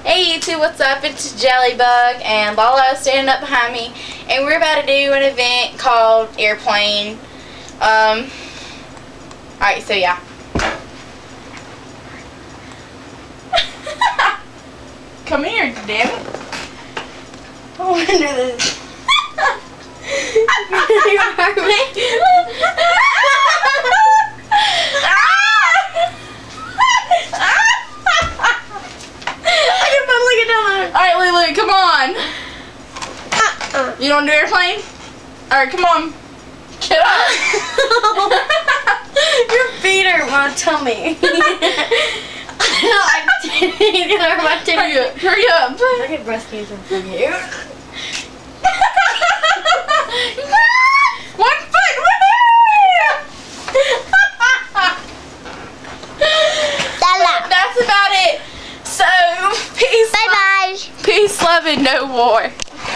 Hey YouTube, what's up? It's Jellybug and Lala is standing up behind me, and we're about to do an event called Airplane. Alright, so yeah. Come here, damn it. I wonder this. You hurt me. Alright, Lulu, come on. You don't do airplane? Alright, come on. Get up. Your feet hurt my tummy. I didn't hurt my tummy. Hurry up. I get breast cancer from you. One foot. Lala. That's about it. So, peace. Bye bye. Peace, love, and no war.